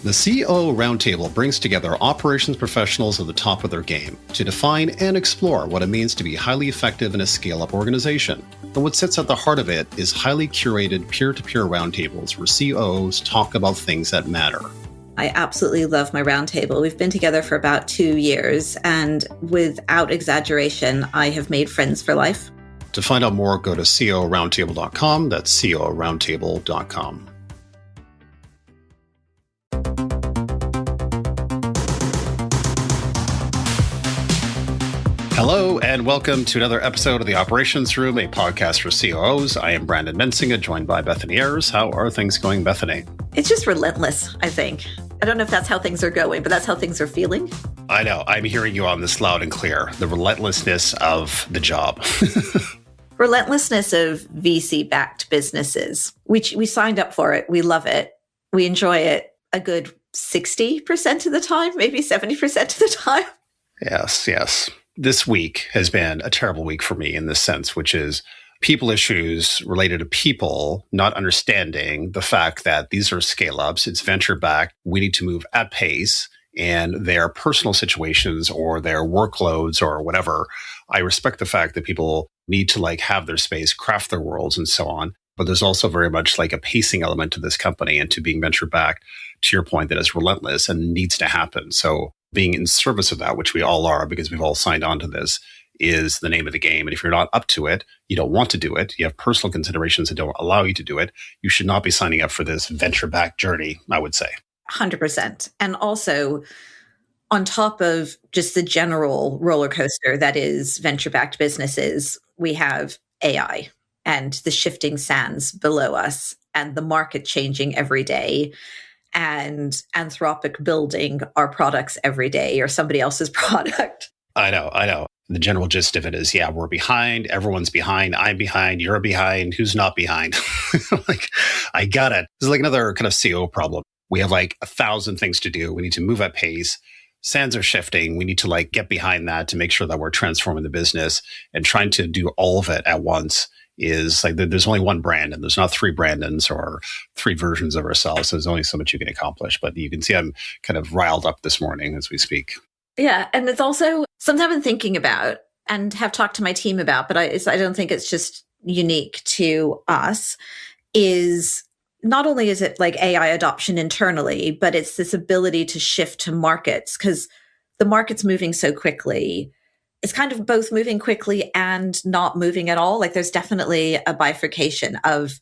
The CEO Roundtable brings together operations professionals at the top of their game to define and explore what it means to be highly effective in a scale-up organization. And what sits at the heart of it is highly curated peer-to-peer roundtables where CEOs talk about things that matter. I absolutely love my roundtable. We've been together for about 2 years, and without exaggeration, I have made friends for life. To find out more, go to ceoroundtable.com. That's ceoroundtable.com. Hello, and welcome to another episode of The Operations Room, a podcast for COOs. I am Brandon Mensinger, joined by Bethany Ayers. How are things going, Bethany? It's just relentless, I think. I don't know if that's how things are going, but that's how things are feeling. I know. I'm hearing you on this loud and clear. The relentlessness of the job. Relentlessness of VC-backed businesses. We signed up for it. We love it. We enjoy it a good 60% of the time, maybe 70% of the time. Yes. This week has been a terrible week for me in this sense, which is people issues related to people not understanding the fact that these are scale-ups, it's venture-backed, we need to move at pace, and their personal situations or their workloads or whatever. I respect the fact that people need to have their space, craft their worlds and so on. But there's also very much a pacing element to this company and to being venture-backed, to your point, that is relentless and needs to happen. So being in service of that, which we all are because we've all signed on to this, is the name of the game. And if you're not up to it, you don't want to do it, you have personal considerations that don't allow you to do it, you should not be signing up for this venture-backed journey, I would say. 100%. And also, on top of just the general roller coaster that is venture-backed businesses, we have AI and the shifting sands below us and the market changing every day, and Anthropic building our products every day or somebody else's product. I know. The general gist of it is, we're behind. Everyone's behind. I'm behind. You're behind. Who's not behind? I got it. This is another kind of CO problem. We have 1,000 things to do. We need to move at pace. Sands are shifting. We need to get behind that to make sure that we're transforming the business, and trying to do all of it at once is there's only one brand and there's not three Brandons or three versions of ourselves. So there's only so much you can accomplish. But you can see I'm kind of riled up this morning as we speak. Yeah. And it's also something I've been thinking about and have talked to my team about, but I don't think it's just unique to us, is not only is it AI adoption internally, but it's this ability to shift to markets, because the market's moving so quickly. It's kind of both moving quickly and not moving at all. There's definitely a bifurcation of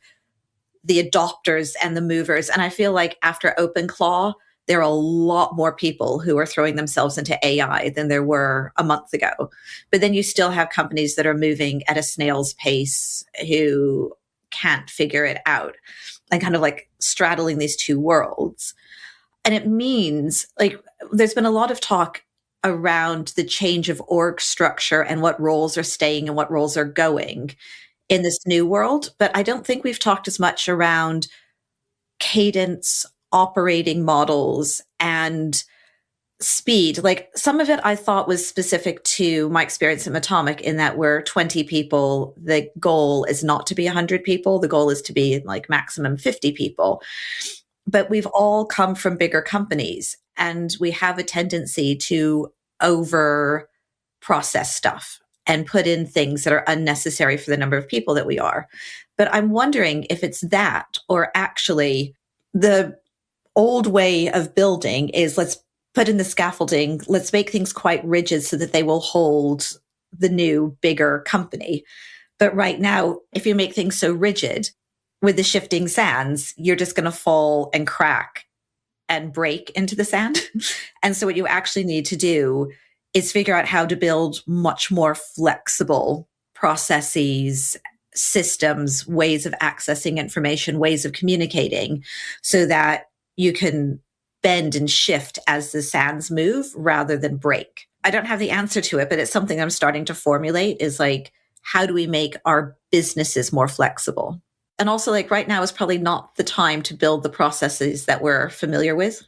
the adopters and the movers. And I feel after OpenClaw, there are a lot more people who are throwing themselves into AI than there were a month ago. But then you still have companies that are moving at a snail's pace who can't figure it out, and kind of straddling these two worlds. And it means there's been a lot of talk around the change of org structure and what roles are staying and what roles are going in this new world. But I don't think we've talked as much around cadence, operating models, and speed. Some of it I thought was specific to my experience at Atomic, in that we're 20 people. The goal is not to be 100 people. The goal is to be maximum 50 people. But we've all come from bigger companies, and we have a tendency to over process stuff and put in things that are unnecessary for the number of people that we are. But I'm wondering if it's that, or actually the old way of building is, let's put in the scaffolding, let's make things quite rigid so that they will hold the new, bigger company. But right now, if you make things so rigid with the shifting sands, you're just going to fall and crack and break into the sand. And so what you actually need to do is figure out how to build much more flexible processes, systems, ways of accessing information, ways of communicating, so that you can bend and shift as the sands move rather than break. I don't have the answer to it, but it's something I'm starting to formulate, is how do we make our businesses more flexible? And also right now is probably not the time to build the processes that we're familiar with.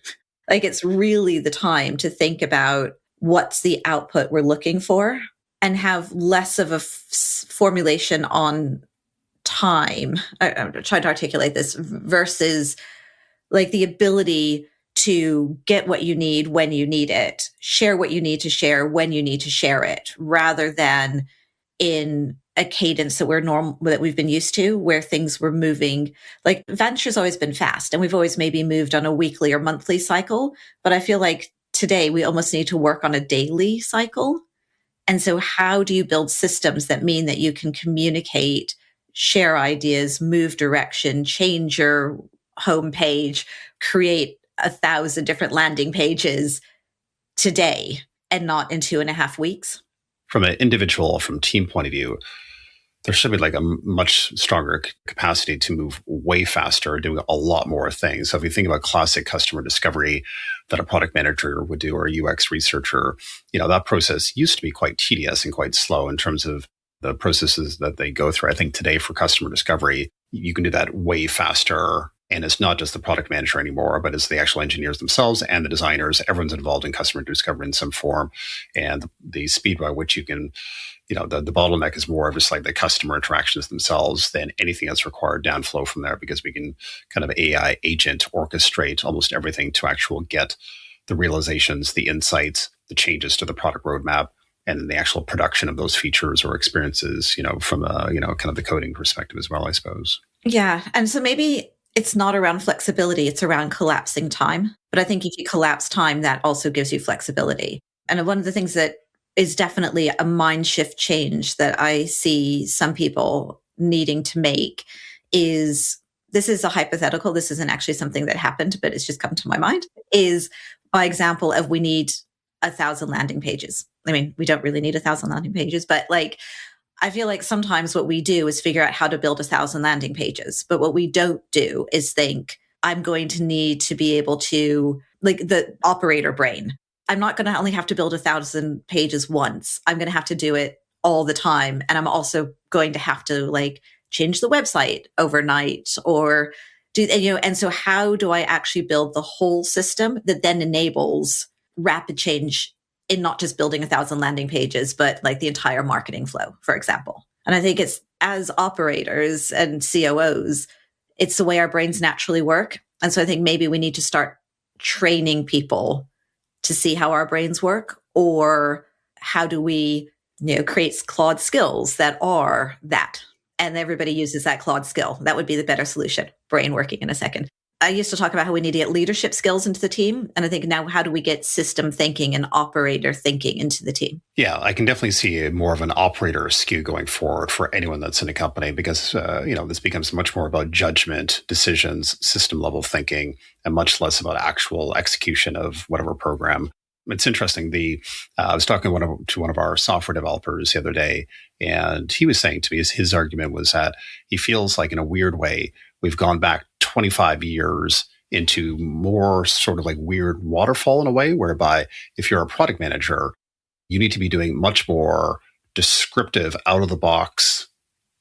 It's really the time to think about what's the output we're looking for, and have less of a formulation on time. I'm trying to articulate this, versus the ability to get what you need when you need it, share what you need to share when you need to share it, rather than in a cadence that we've been used to, where things were moving. Like venture's always been fast, and we've always maybe moved on a weekly or monthly cycle. But I feel like today we almost need to work on a daily cycle. And so how do you build systems that mean that you can communicate, share ideas, move direction, change your homepage, create 1,000 different landing pages today and not in 2.5 weeks? From an individual, from team point of view, there should be like a much stronger capacity to move way faster, doing a lot more things. So if you think about classic customer discovery that a product manager would do or a UX researcher, that process used to be quite tedious and quite slow in terms of the processes that they go through. I think today for customer discovery, you can do that way faster. And it's not just the product manager anymore, but it's the actual engineers themselves and the designers. Everyone's involved in customer discovery in some form. And the speed by which you can, the bottleneck is more of just like the customer interactions themselves than anything that's required downflow from there, because we can kind of AI agent orchestrate almost everything to actually get the realizations, the insights, the changes to the product roadmap, and the actual production of those features or experiences, from a, kind of the coding perspective as well, I suppose. Yeah. And so maybe it's not around flexibility, it's around collapsing time. But I think if you collapse time, that also gives you flexibility. And one of the things that is definitely a mind shift change that I see some people needing to make is, this is a hypothetical, this isn't actually something that happened, but it's just come to my mind, is by example of we need 1,000 landing pages. I mean, we don't really need 1,000 landing pages, but I feel like sometimes what we do is figure out how to build 1,000 landing pages. But what we don't do is think, I'm going to need to be able to, like the operator brain. I'm not going to only have to build 1,000 pages once. I'm going to have to do it all the time. And I'm also going to have to change the website overnight or do, and so how do I actually build the whole system that then enables rapid change in not just building 1,000 landing pages, but the entire marketing flow, for example. And I think it's, as operators and COOs, it's the way our brains naturally work. And so I think maybe we need to start training people to see how our brains work, or how do we, create Claude skills that are that. And everybody uses that Claude skill. That would be the better solution. Brain working in a second. I used to talk about how we need to get leadership skills into the team. And I think now, how do we get system thinking and operator thinking into the team? Yeah, I can definitely see more of an operator skew going forward for anyone that's in a company, because, this becomes much more about judgment, decisions, system level thinking, and much less about actual execution of whatever program. It's interesting. I was talking to one of our software developers the other day, and he was saying to me, his argument was that he feels like, in a weird way, we've gone back 25 years into more sort of weird waterfall in a way, whereby if you're a product manager, you need to be doing much more descriptive, out of the box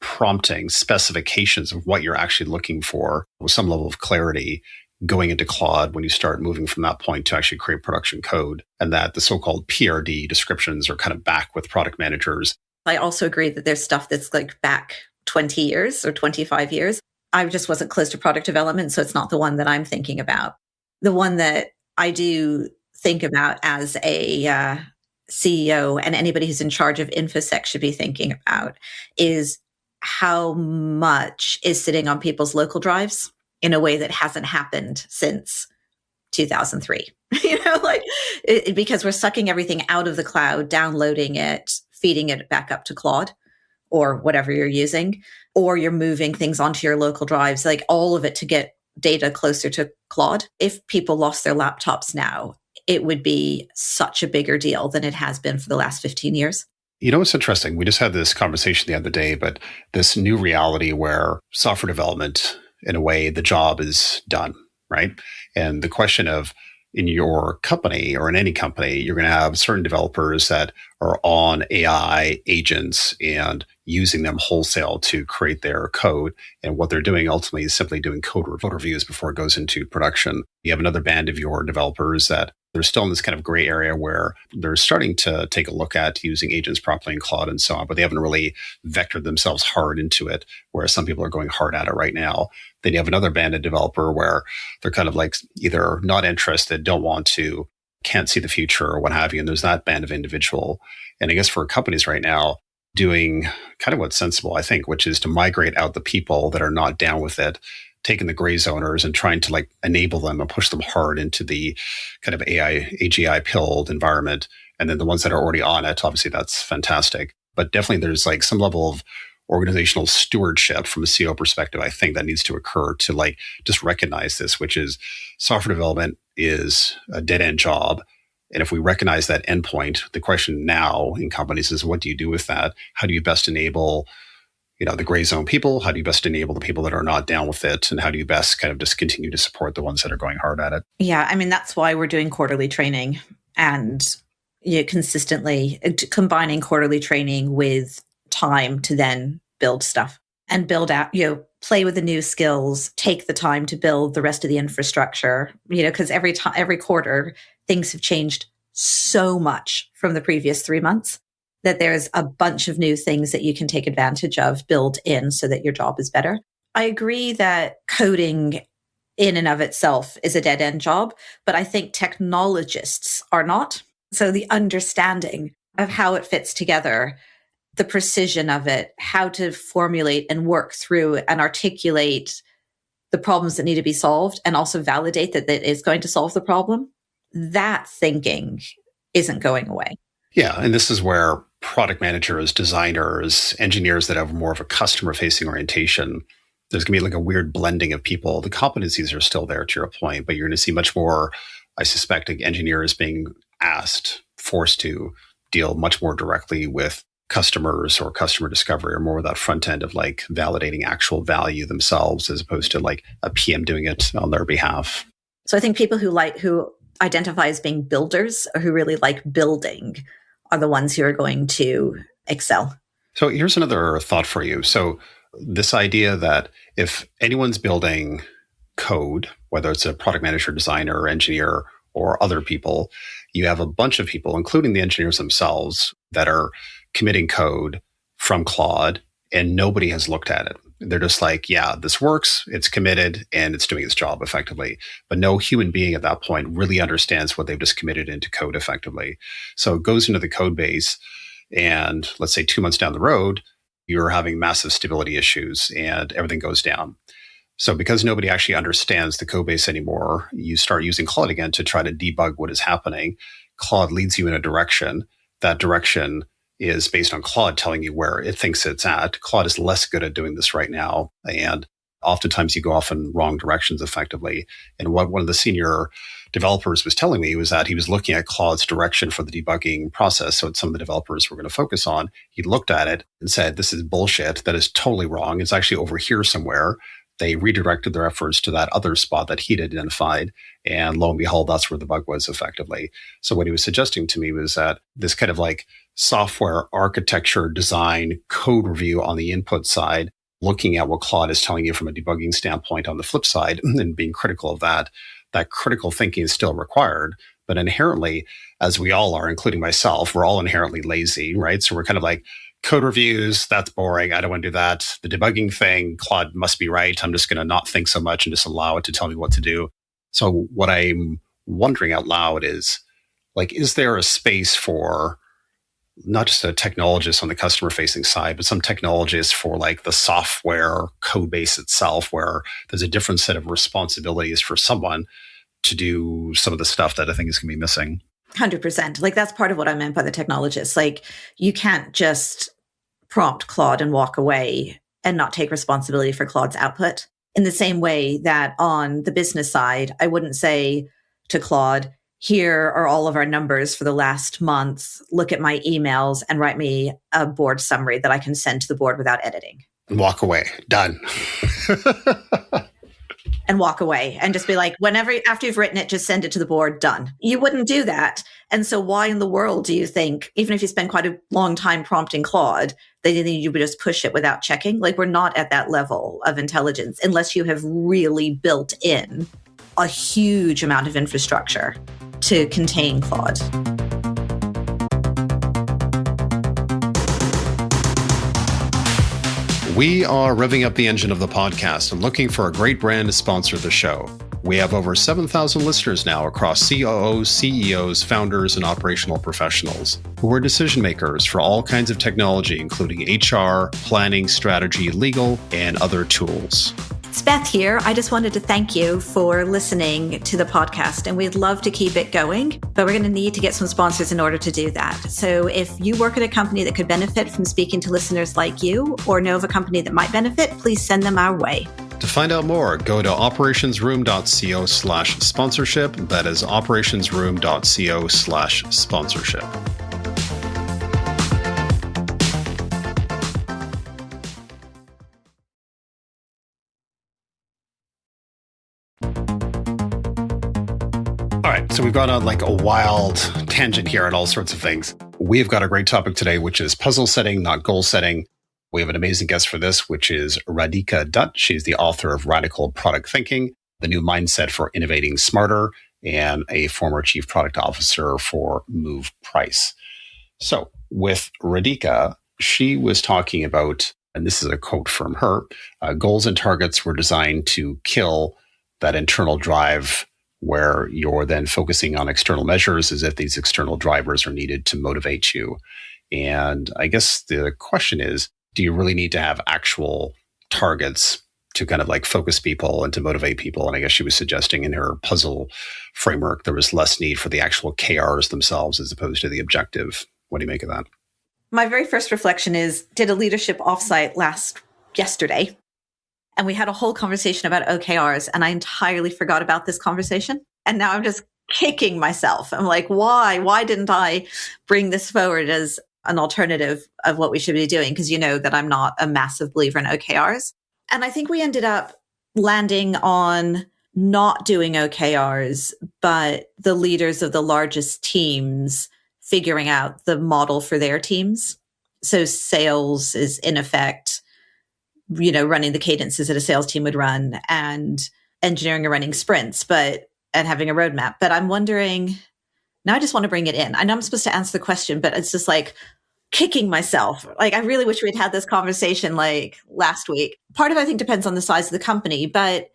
prompting, specifications of what you're actually looking for with some level of clarity going into Claude when you start moving from that point to actually create production code, and that the so-called PRD descriptions are kind of back with product managers. I also agree that there's stuff that's back 20 years or 25 years. I just wasn't close to product development, so it's not the one that I'm thinking about. The one that I do think about as a CEO, and anybody who's in charge of InfoSec should be thinking about, is how much is sitting on people's local drives in a way that hasn't happened since 2003. Because we're sucking everything out of the cloud, downloading it, feeding it back up to Claude or whatever you're using, or you're moving things onto your local drives, all of it to get data closer to Claude. If people lost their laptops now, it would be such a bigger deal than it has been for the last 15 years. It's interesting. We just had this conversation the other day, but this new reality where software development, in a way, the job is done, right? And the question of, in your company or in any company, you're going to have certain developers that are on AI agents and using them wholesale to create their code. And what they're doing ultimately is simply doing code reviews before it goes into production. You have another band of your developers that They're still in this kind of gray area where they're starting to take a look at using agents properly in Claude and so on, but they haven't really vectored themselves hard into it, whereas some people are going hard at it right now. Then you have another band of developer where they're kind of like either not interested, don't want to, can't see the future or what have you. And there's that band of individual. And I guess for companies right now, doing kind of what's sensible, I think, which is to migrate out the people that are not down with it, taking the gray zoners and trying to like enable them and push them hard into the kind of AI, AGI pilled environment. And then the ones that are already on it, obviously that's fantastic. But definitely there's like some level of organizational stewardship from a CEO perspective, I think that needs to occur to like just recognize this, which is software development is a dead end job. And if we recognize that endpoint, the question now in companies is, what do you do with that? How do you best enable, the gray zone people? How do you best enable the people that are not down with it? And how do you best kind of just continue to support the ones that are going hard at it? Yeah, I mean, that's why we're doing quarterly training and consistently combining quarterly training with time to then build stuff and build out, play with the new skills, take the time to build the rest of the infrastructure, because every quarter, things have changed so much from the previous 3 months that there's a bunch of new things that you can take advantage of, build in so that your job is better. I agree that coding in and of itself is a dead end job, but I think technologists are not. So the understanding of how it fits together, the precision of it, how to formulate and work through and articulate the problems that need to be solved and also validate that it is going to solve the problem, that thinking isn't going away. Yeah. And this is where product managers, designers, engineers that have more of a customer-facing orientation, there's going to be like a weird blending of people. The competencies are still there, to your point, but you're going to see much more, I suspect, like engineers being forced to deal much more directly with customers or customer discovery, or more with that front end of like validating actual value themselves as opposed to like a PM doing it on their behalf. So I think people who identify as being builders or who really like building are the ones who are going to excel. So here's another thought for you. So this idea that if anyone's building code, whether it's a product manager, designer, or engineer, or other people, you have a bunch of people, including the engineers themselves, that are committing code from Claude and nobody has looked at it. They're just like, yeah, this works, it's committed, and it's doing its job effectively. But no human being at that point really understands what they've just committed into code effectively. So it goes into the code base, and let's say 2 months down the road, you're having massive stability issues and everything goes down. So because nobody actually understands the code base anymore, you start using Claude again to try to debug what is happening. Claude leads you in a direction. That direction is based on Claude telling you where it thinks it's at. Claude is less good at doing this right now. And oftentimes you go off in wrong directions effectively. And what one of the senior developers was telling me was that he was looking at Claude's direction for the debugging process. So it's some of the developers were going to focus on. He looked at it and said, this is bullshit. That is totally wrong. It's actually over here somewhere. They redirected their efforts to that other spot that he'd identified. And lo and behold, that's where the bug was effectively. So what he was suggesting to me was that this kind of like software architecture, design, code review on the input side, looking at what Claude is telling you from a debugging standpoint on the flip side and being critical of that, that critical thinking is still required. But inherently, as we all are, including myself, we're all inherently lazy, right? So we're kind of like, code reviews, that's boring. I don't want to do that. The debugging thing, Claude must be right. I'm just going to not think so much and just allow it to tell me what to do. So what I'm wondering out loud is, like, is there a space for not just a technologist on the customer-facing side, but some technologists for like the software code base itself, where there's a different set of responsibilities for someone to do some of the stuff that I think is going to be missing? 100%. Like that's part of what I meant by the technologist. Like you can't just prompt Claude and walk away and not take responsibility for Claude's output. In the same way that on the business side, I wouldn't say to Claude, here are all of our numbers for the last month. Look at my emails and write me a board summary that I can send to the board without editing. And walk away. Done. And walk away and just be like, after you've written it, just send it to the board, done. You wouldn't do that. And so why in the world do you think, even if you spend quite a long time prompting Claude, that you would just push it without checking? Like we're not at that level of intelligence unless you have really built in a huge amount of infrastructure to contain Claude. We are revving up the engine of the podcast and looking for a great brand to sponsor the show. We have over 7,000 listeners now across COOs, CEOs, founders, and operational professionals who are decision makers for all kinds of technology, including HR, planning, strategy, legal, and other tools. It's Beth here. I just wanted to thank you for listening to the podcast, and we'd love to keep it going, but we're going to need to get some sponsors in order to do that. So if you work at a company that could benefit from speaking to listeners like you, or know of a company that might benefit, please send them our way. To find out more, go to operationsroom.co/sponsorship. That is operationsroom.co/sponsorship. All right, so we've gone on like a wild tangent here on all sorts of things. We've got a great topic today, which is puzzle setting, not goal setting. We have an amazing guest for this, which is Radhika Dutt. She's the author of Radical Product Thinking, the new mindset for innovating smarter, and a former chief product officer for Move Price. So with Radhika, she was talking about, and this is a quote from her, goals and targets were designed to kill that internal drive where you're then focusing on external measures as if these external drivers are needed to motivate you. And I guess the question is, do you really need to have actual targets to kind of like focus people and to motivate people? And I guess she was suggesting in her puzzle framework, there was less need for the actual KRs themselves as opposed to the objective. What do you make of that? My very first reflection is, did a leadership offsite yesterday, and we had a whole conversation about OKRs, and I entirely forgot about this conversation. And now I'm just kicking myself. I'm like, why? Why didn't I bring this forward as an alternative of what we should be doing? Because you know that I'm not a massive believer in OKRs. And I think we ended up landing on not doing OKRs, but the leaders of the largest teams figuring out the model for their teams. So sales is in effect, running the cadences that a sales team would run, and engineering are running sprints, and having a roadmap. But I'm wondering, now I just want to bring it in. I know I'm supposed to answer the question, but it's just like kicking myself. Like, I really wish we'd had this conversation like last week. Part of it, I think, depends on the size of the company, but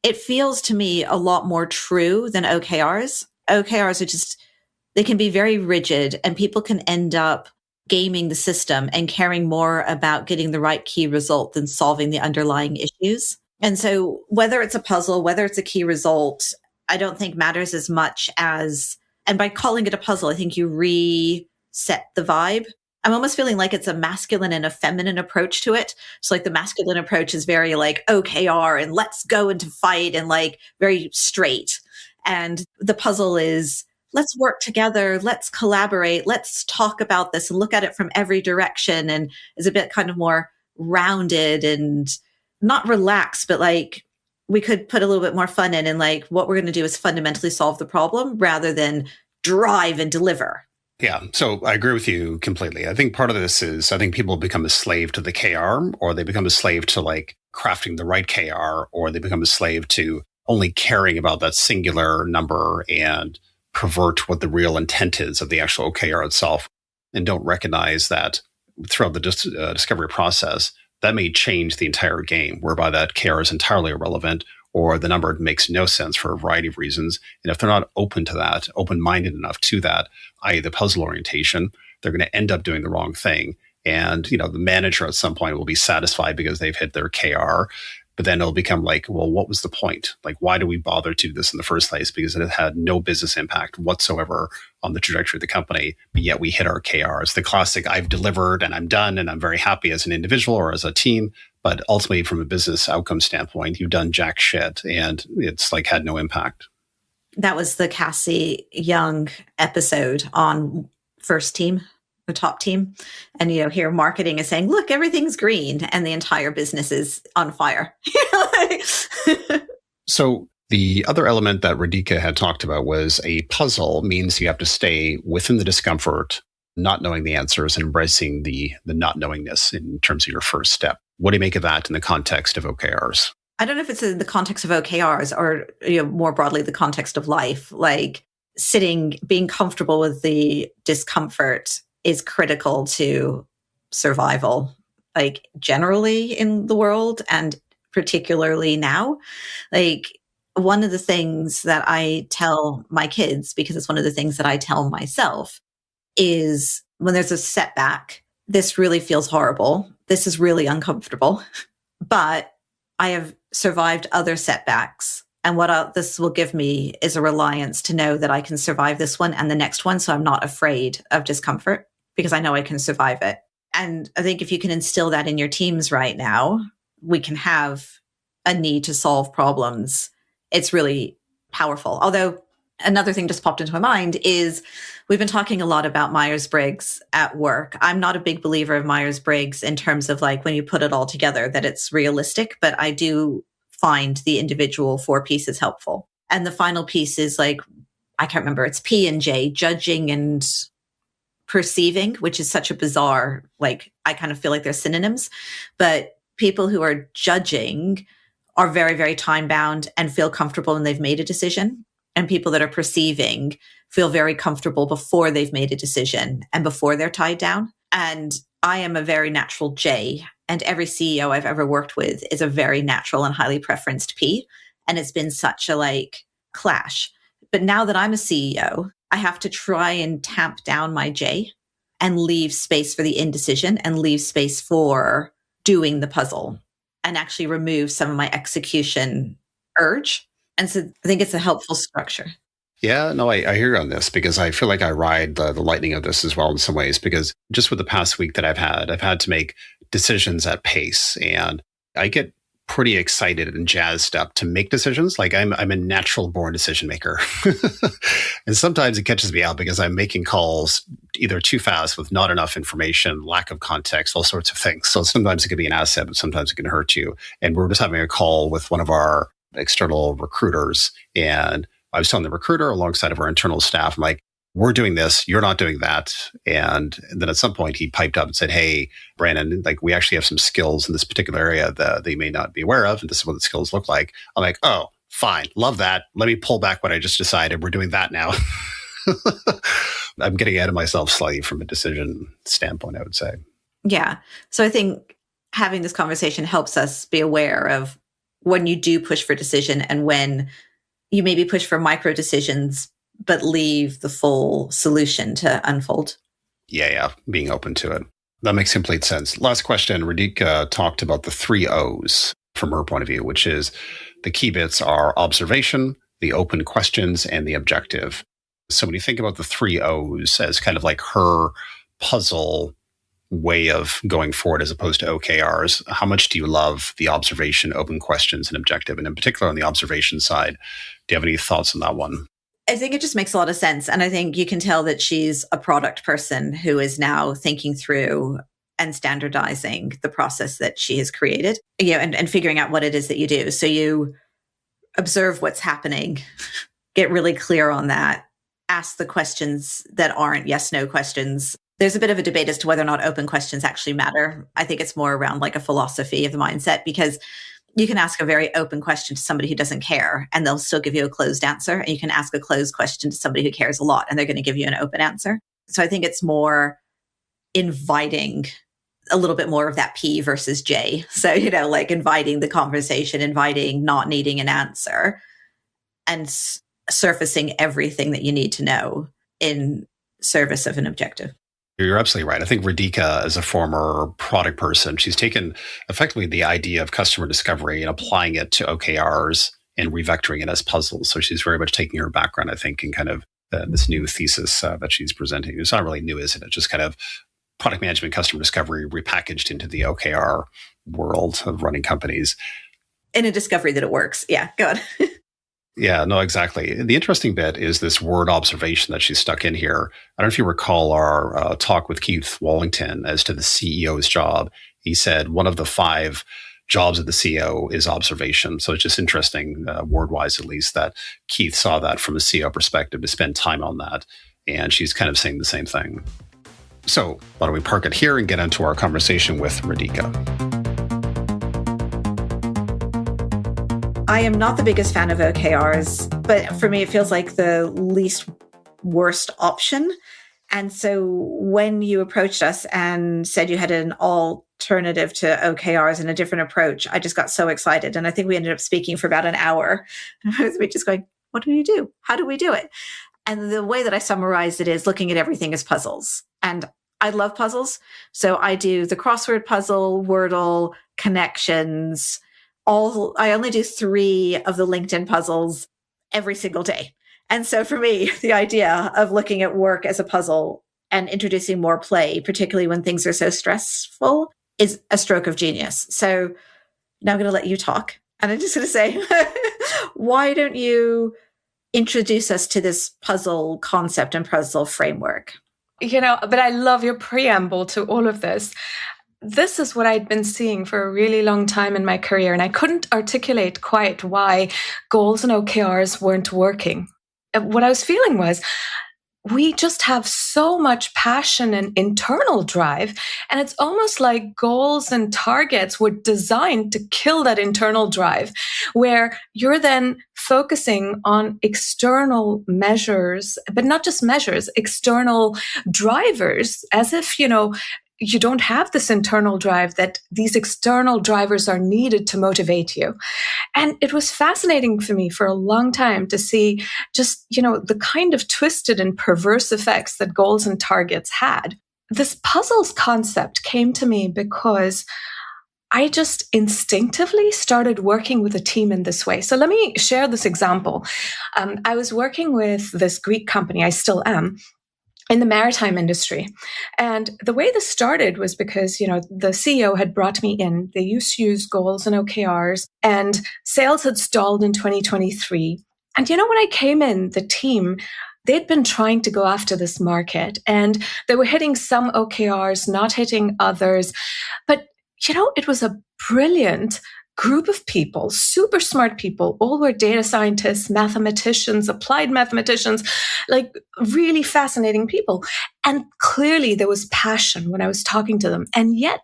it feels to me a lot more true than OKRs. OKRs are they can be very rigid, and people can end up gaming the system and caring more about getting the right key result than solving the underlying issues. And so whether it's a puzzle, whether it's a key result, I don't think matters as much as, and by calling it a puzzle, I think you reset the vibe. I'm almost feeling like it's a masculine and a feminine approach to it. So like the masculine approach is very like OKR and let's go into fight and like very straight. And the puzzle is, let's work together, let's collaborate, let's talk about this and look at it from every direction, and is a bit kind of more rounded and not relaxed, but like we could put a little bit more fun in, and like what we're going to do is fundamentally solve the problem rather than drive and deliver. Yeah, so I agree with you completely. I think part of this is, I think people become a slave to the KR, or they become a slave to like crafting the right KR, or they become a slave to only caring about that singular number and pervert what the real intent is of the actual OKR itself, and don't recognize that throughout the discovery process, that may change the entire game, whereby that KR is entirely irrelevant, or the number makes no sense for a variety of reasons. And if they're not open to that, open-minded enough to that, i.e. the puzzle orientation, they're going to end up doing the wrong thing. And, the manager at some point will be satisfied because they've hit their KR, but then it'll become like, well, what was the point? Like, why do we bother to do this in the first place? Because it had no business impact whatsoever on the trajectory of the company, but yet we hit our KRs. The classic, I've delivered and I'm done and I'm very happy as an individual or as a team. But ultimately, from a business outcome standpoint, you've done jack shit and it's like had no impact. That was the Cassie Young episode on First Team, the top team. And, here marketing is saying, look, everything's green and the entire business is on fire. So the other element that Radhika had talked about was a puzzle means you have to stay within the discomfort, not knowing the answers, and embracing the not knowingness in terms of your first step. What do you make of that in the context of OKRs? I don't know if it's in the context of OKRs or more broadly the context of life. Like being comfortable with the discomfort is critical to survival, like generally in the world and particularly now. Like one of the things that I tell my kids, because it's one of the things that I tell myself, is when there's a setback, this really feels horrible. This is really uncomfortable, but I have survived other setbacks. And what this will give me is a reliance to know that I can survive this one and the next one. So I'm not afraid of discomfort because I know I can survive it. And I think if you can instill that in your teams right now, we can have a need to solve problems. It's really powerful. Although another thing just popped into my mind is we've been talking a lot about Myers-Briggs at work. I'm not a big believer of Myers-Briggs in terms of like when you put it all together that it's realistic, but I do find the individual 4 pieces helpful. And the final piece is like, I can't remember, it's P and J, judging and perceiving, which is such a bizarre, like I kind of feel like they're synonyms, but people who are judging are very, very time bound and feel comfortable when they've made a decision. And people that are perceiving feel very comfortable before they've made a decision and before they're tied down. And I am a very natural J, and every CEO I've ever worked with is a very natural and highly preferenced P. And it's been such a like clash. But now that I'm a CEO, I have to try and tamp down my J and leave space for the indecision and leave space for doing the puzzle and actually remove some of my execution urge. And so I think it's a helpful structure. Yeah, no, I hear you on this because I feel like I ride the lightning of this as well in some ways, because just with the past week that I've had to make decisions at pace, and I get pretty excited and jazzed up to make decisions. Like I'm a natural born decision maker. And sometimes it catches me out because I'm making calls either too fast with not enough information, lack of context, all sorts of things. So sometimes it can be an asset, but sometimes it can hurt you. And we're just having a call with one of our external recruiters, and I was telling the recruiter alongside of our internal staff, I'm like, we're doing this, you're not doing that. And then at some point he piped up and said, hey, Brandon, like we actually have some skills in this particular area that they may not be aware of. And this is what the skills look like. I'm like, oh, fine. Love that. Let me pull back what I just decided. We're doing that now. I'm getting ahead of myself slightly from a decision standpoint, I would say. Yeah. So I think having this conversation helps us be aware of when you do push for decision and when you maybe push for micro decisions, but leave the full solution to unfold. Yeah. Being open to it. That makes complete sense. Last question. Radhika talked about the 3 O's from her point of view, which is the key bits are observation, the open questions, and the objective. So when you think about the 3 O's as kind of like her puzzle way of going forward as opposed to OKRs, how much do you love the observation, open questions, and objective? And in particular on the observation side, do you have any thoughts on that one? I think it just makes a lot of sense. And I think you can tell that she's a product person who is now thinking through and standardizing the process that she has created, and figuring out what it is that you do. So you observe what's happening, get really clear on that, ask the questions that aren't yes/no questions. There's a bit of a debate as to whether or not open questions actually matter. I think it's more around like a philosophy of the mindset, because you can ask a very open question to somebody who doesn't care and they'll still give you a closed answer. And you can ask a closed question to somebody who cares a lot and they're going to give you an open answer. So I think it's more inviting a little bit more of that P versus J. So, like inviting the conversation, inviting not needing an answer, and surfacing everything that you need to know in service of an objective. You're absolutely right. I think Radhika, as a former product person, she's taken effectively the idea of customer discovery and applying it to OKRs and revectoring it as puzzles. So she's very much taking her background, I think, in kind of this new thesis that she's presenting. It's not really new, is it? It's just kind of product management, customer discovery repackaged into the OKR world of running companies. In a discovery that it works. Yeah, good. Yeah, no, exactly. The interesting bit is this word observation that she's stuck in here. I don't know if you recall our talk with Keith Wallington as to the CEO's job. He said one of the 5 jobs of the CEO is observation. So it's just interesting, word-wise at least, that Keith saw that from a CEO perspective to spend time on that. And she's kind of saying the same thing. So why don't we park it here and get into our conversation with Radhika. I am not the biggest fan of OKRs, but for me, it feels like the least worst option. And so when you approached us and said you had an alternative to OKRs and a different approach, I just got so excited. And I think we ended up speaking for about an hour. I was just going, what do you do? How do we do it? And the way that I summarized it is looking at everything as puzzles. And I love puzzles. So I do the crossword puzzle, Wordle, connections, I only do 3 of the LinkedIn puzzles every single day. And so for me, the idea of looking at work as a puzzle and introducing more play, particularly when things are so stressful, is a stroke of genius. So now I'm going to let you talk. And I'm just going to say, why don't you introduce us to this puzzle concept and puzzle framework? But I love your preamble to all of this. This is what I'd been seeing for a really long time in my career, and I couldn't articulate quite why goals and OKRs weren't working. What I was feeling was we just have so much passion and internal drive, and it's almost like goals and targets were designed to kill that internal drive, where you're then focusing on external measures, but not just measures, external drivers, as if, you don't have this internal drive, that these external drivers are needed to motivate you. And it was fascinating for me for a long time to see just, the kind of twisted and perverse effects that goals and targets had. This puzzles concept came to me because I just instinctively started working with a team in this way. So let me share this example. I was working with this Greek company, I still am, in the maritime industry. And the way this started was because, the CEO had brought me in. They used to use goals and OKRs, and sales had stalled in 2023. And, when I came in, the team, they'd been trying to go after this market, and they were hitting some OKRs, not hitting others. But, it was a brilliant group of people, super smart people, all were data scientists, mathematicians, applied mathematicians, like really fascinating people. And clearly there was passion when I was talking to them. And yet,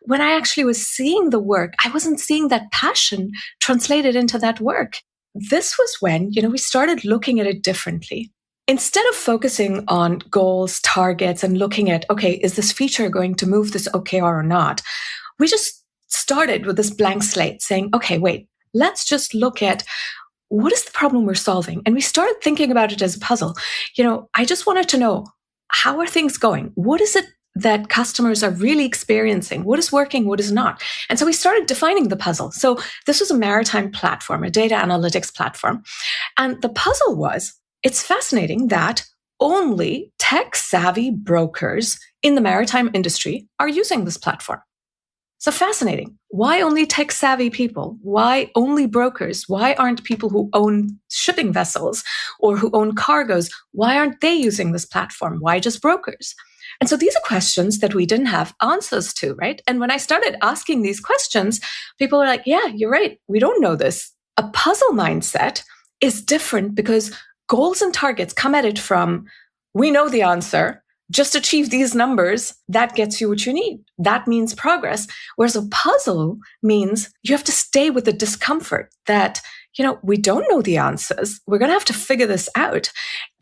when I actually was seeing the work, I wasn't seeing that passion translated into that work. This was when, we started looking at it differently. Instead of focusing on goals, targets, and looking at, okay, is this feature going to move this OKR or not? We just started with this blank slate saying, okay, wait, let's just look at what is the problem we're solving? And we started thinking about it as a puzzle. I just wanted to know, how are things going? What is it that customers are really experiencing? What is working? What is not? And so we started defining the puzzle. So this was a maritime platform, a data analytics platform. And the puzzle was, it's fascinating that only tech-savvy brokers in the maritime industry are using this platform. So fascinating. Why only tech-savvy people? Why only brokers? Why aren't people who own shipping vessels or who own cargoes? Why aren't they using this platform? Why just brokers? And so these are questions that we didn't have answers to, right? And when I started asking these questions, people were like, yeah, you're right. We don't know this. A puzzle mindset is different because goals and targets come at it from, we know the answer. Just achieve these numbers, that gets you what you need. That means progress. Whereas a puzzle means you have to stay with the discomfort that, we don't know the answers. We're going to have to figure this out.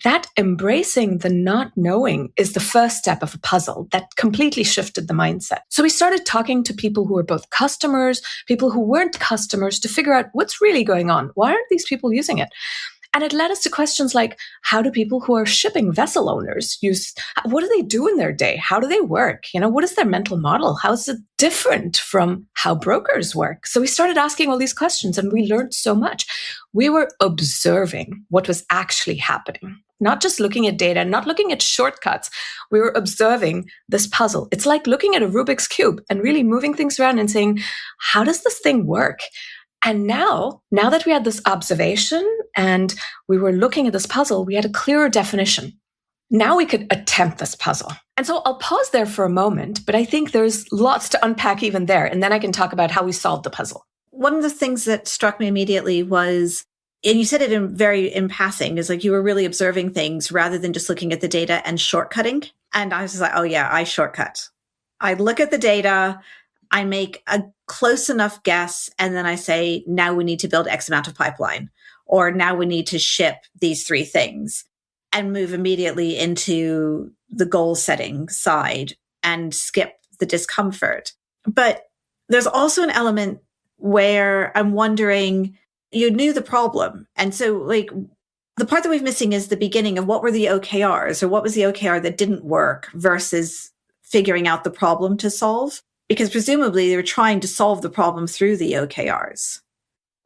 That embracing the not knowing is the first step of a puzzle that completely shifted the mindset. So we started talking to people who were both customers, people who weren't customers, to figure out what's really going on. Why aren't these people using it? And it led us to questions like, how do people who are shipping vessel owners use, what do they do in their day? How do they work? What is their mental model? How is it different from how brokers work? So we started asking all these questions and we learned so much. We were observing what was actually happening, not just looking at data, not looking at shortcuts. We were observing this puzzle. It's like looking at a Rubik's Cube and really moving things around and saying, how does this thing work? And now that we had this observation and we were looking at this puzzle, we had a clearer definition. Now we could attempt this puzzle. And so I'll pause there for a moment, but I think there's lots to unpack even there. And then I can talk about how we solved the puzzle. One of the things that struck me immediately was, and you said it in passing, is like you were really observing things rather than just looking at the data and shortcutting. And I was just like, oh yeah, I shortcut. I look at the data, I make a close enough guess, and then I say, now we need to build X amount of pipeline, or now we need to ship these 3 things. and move immediately into the goal setting side and skip the discomfort. But there's also an element where I'm wondering, you knew the problem. And so like the part that we're missing is the beginning of what were the OKRs, or what was the OKR that didn't work versus figuring out the problem to solve? Because presumably they were trying to solve the problem through the OKRs.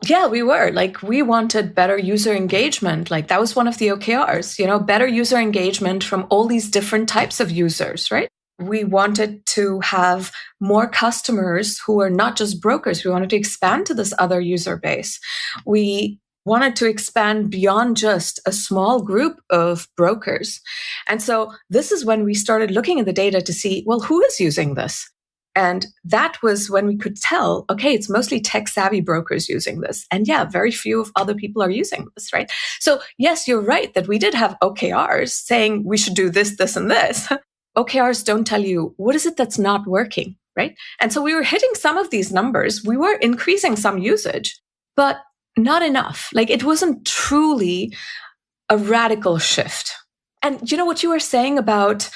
Yeah, we were. Like, we wanted better user engagement. Like, that was one of the OKRs, better user engagement from all these different types of users, right? We wanted to have more customers who are not just brokers. We wanted to expand to this other user base. We wanted to expand beyond just a small group of brokers. And so this is when we started looking at the data to see, well, who is using this? And that was when we could tell, okay, it's mostly tech-savvy brokers using this. And yeah, very few of other people are using this, right? So yes, you're right that we did have OKRs saying we should do this, this, and this. OKRs don't tell you what is it that's not working, right? And so we were hitting some of these numbers. We were increasing some usage, but not enough. Like, it wasn't truly a radical shift. And you know what you were saying about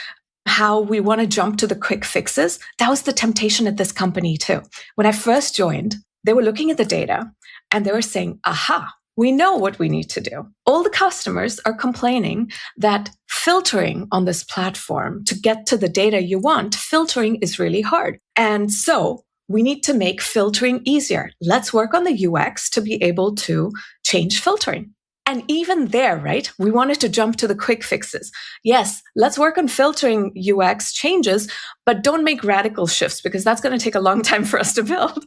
how we want to jump to the quick fixes? That was the temptation at this company too. When I first joined, they were looking at the data and they were saying, aha, we know what we need to do. All the customers are complaining that filtering on this platform to get to the data you want, filtering is really hard. And so we need to make filtering easier. Let's work on the UX to be able to change filtering. And even there, right, we wanted to jump to the quick fixes. Yes, let's work on filtering UX changes, but don't make radical shifts because that's going to take a long time for us to build.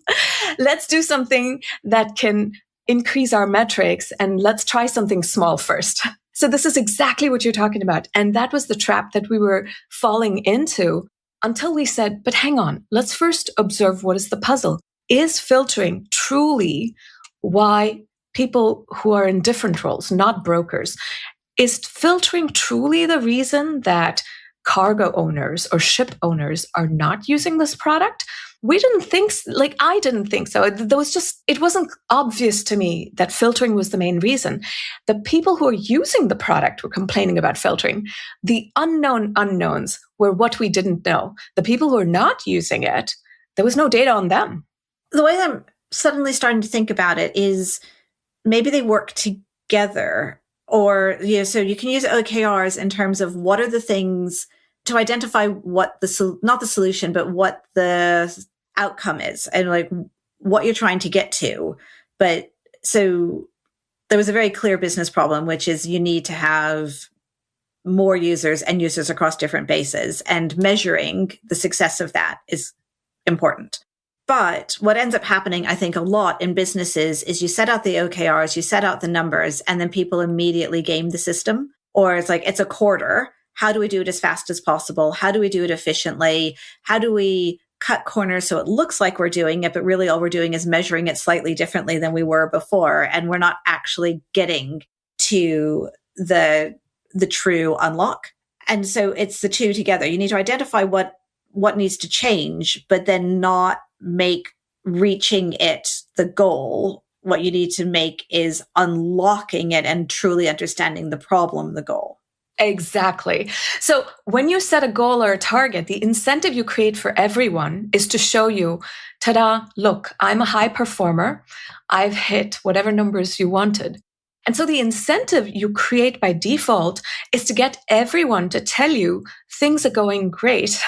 Let's do something that can increase our metrics, and let's try something small first. So this is exactly what you're talking about. And that was the trap that we were falling into until we said, but hang on, let's first observe what is the puzzle. Is filtering truly why people who are in different roles, not brokers, is filtering truly the reason that cargo owners or ship owners are not using this product? We didn't think, I didn't think so. It wasn't obvious to me that filtering was the main reason. The people who are using the product were complaining about filtering. The unknown unknowns were what we didn't know. The people who are not using it, there was no data on them. The way I'm suddenly starting to think about it is maybe they work together, or, so you can use OKRs in terms of what are the things to identify what not the solution, but what the outcome is and like what you're trying to get to. But so there was a very clear business problem, which is you need to have more users and users across different bases, and measuring the success of that is important. But what ends up happening, I think, a lot in businesses is you set out the OKRs, you set out the numbers, and then people immediately game the system. Or it's like, it's a quarter. How do we do it as fast as possible? How do we do it efficiently? How do we cut corners so it looks like we're doing it, but really all we're doing is measuring it slightly differently than we were before, and we're not actually getting to the true unlock. And so it's the two together. You need to identify what needs to change, but then not make reaching it the goal. What you need to make is unlocking it and truly understanding the problem, the goal. Exactly. So when you set a goal or a target, the incentive you create for everyone is to show you, ta-da, look, I'm a high performer. I've hit whatever numbers you wanted. And so the incentive you create by default is to get everyone to tell you things are going great.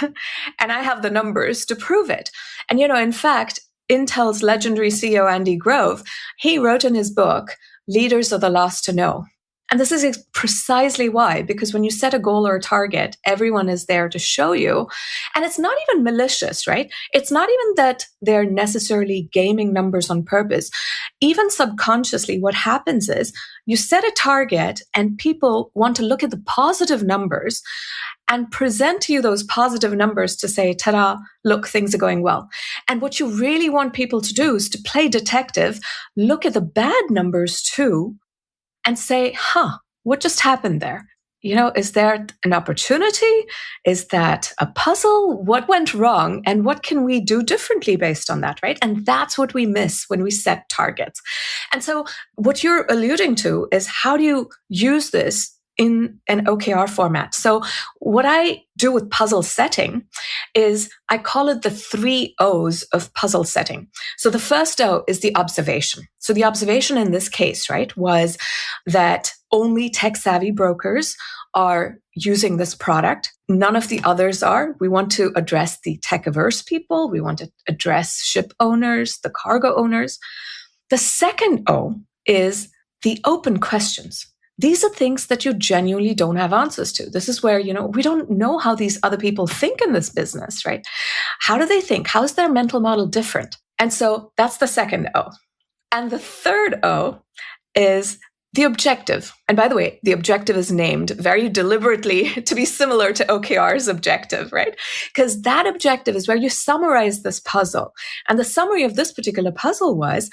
And I have the numbers to prove it. And, in fact, Intel's legendary CEO, Andy Grove, he wrote in his book, Leaders Are the Last to Know. And this is precisely why, because when you set a goal or a target, everyone is there to show you. And it's not even malicious, right? It's not even that they're necessarily gaming numbers on purpose. Even subconsciously, what happens is you set a target and people want to look at the positive numbers and present to you those positive numbers to say, ta-da, look, things are going well. And what you really want people to do is to play detective, look at the bad numbers too, and say, what just happened there? Is there an opportunity? Is that a puzzle? What went wrong? And what can we do differently based on that, right? And that's what we miss when we set targets. And so what you're alluding to is, how do you use this in an OKR format. So what I do with puzzle setting is I call it the 3 O's of puzzle setting. So the first O is the observation. So the observation in this case, right, was that only tech-savvy brokers are using this product. None of the others are. We want to address the tech-averse people. We want to address ship owners, the cargo owners. The second O is the open questions. These are things that you genuinely don't have answers to. This is where, we don't know how these other people think in this business, right? How do they think? How is their mental model different? And so that's the second O. And the third O is the objective. And by the way, the objective is named very deliberately to be similar to OKR's objective, right? Because that objective is where you summarize this puzzle. And the summary of this particular puzzle was,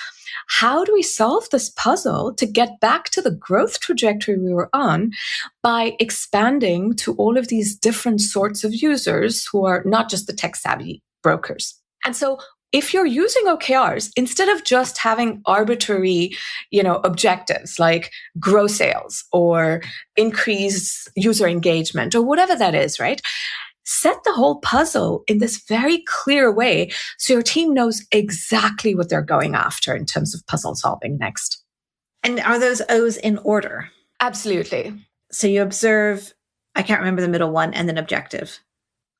how do we solve this puzzle to get back to the growth trajectory we were on by expanding to all of these different sorts of users who are not just the tech-savvy brokers? And so if you're using OKRs, instead of just having arbitrary, objectives like grow sales or increase user engagement or whatever that is, right? Set the whole puzzle in this very clear way so your team knows exactly what they're going after in terms of puzzle solving next. And are those O's in order? Absolutely. So you observe, I can't remember the middle one, and then objective.